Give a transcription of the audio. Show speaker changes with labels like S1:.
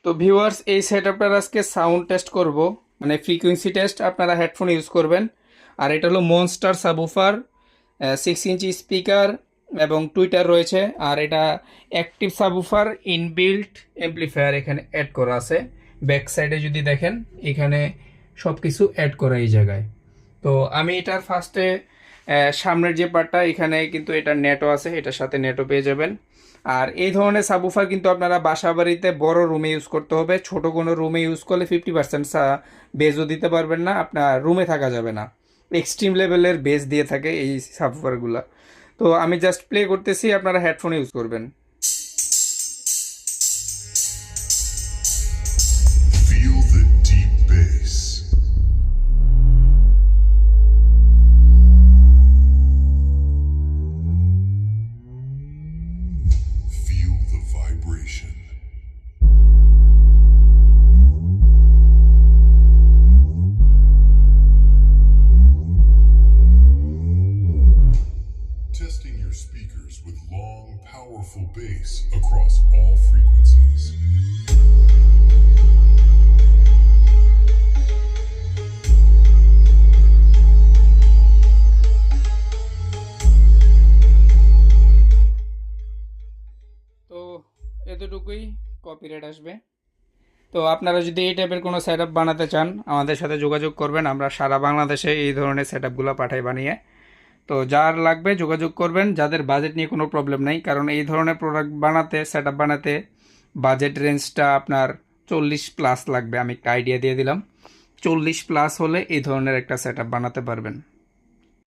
S1: তো ভিউয়ার্স, এই সেটআপটার আজকে সাউন্ড টেস্ট করব, মানে ফ্রিকোয়েন্সি টেস্ট। আপনারা হেডফোন ইউজ করবেন। আর এটা হলো মনস্টার সাবউফার, 6 ইঞ্চি স্পিকার এবং টুইটার রয়েছে। আর এটা অ্যাক্টিভ সাবউফার ইনবিল্ট এমপ্লিফায়ার এখানে অ্যাড করা আছে। ব্যাক সাইডে যদি দেখেন, এখানে সব কিছু অ্যাড করা এই জায়গায়। তো আমি এটার ফার্স্টে সামনের যে পার্টটা, এখানে কিন্তু এটা নেটও আছে, এটার সাথে নেটও পেয়ে যাবেন। আর এই ধরনের সাবউফার কিন্তু আপনারা বাসা বাড়িতে বড় রুমে ইউজ করতে হবে। ছোট কোনো রুমে ইউজ করলে 50% বেজও দিতে পারবেন না, আপনার রুমে থাকা যাবে না। এক্সট্রিম লেভেলের বেজ দিয়ে থাকে এই সাবউফারগুলো। তো আমি জাস্ট প্লে করতেছি, আপনারা হেডফোন ইউজ করবেন।
S2: Feel the deep bass. Feel the vibration. Testing your speakers with long, powerful bass across all frequencies.
S1: তো এতটুকুই, কপিরাইট আসবে। তো আপনারা যদি এই টাইপের কোনো সেট আপ বানাতে চান, আমাদের সাথে যোগাযোগ করবেন। আমরা সারা বাংলাদেশে এই ধরনের সেট আপগুলো পাঠাই বানিয়ে। তো যার লাগবে যোগাযোগ করবেন, যাদের বাজেট নিয়ে কোনো প্রবলেম নেই। কারণ এই ধরনের প্রোডাক্ট বানাতে, সেট আপ বানাতে বাজেট রেঞ্জটা আপনার 40+ লাগবে। আমি একটা আইডিয়া দিয়ে দিলাম, 40+ হলে এই ধরনের একটা সেট আপ বানাতে পারবেন।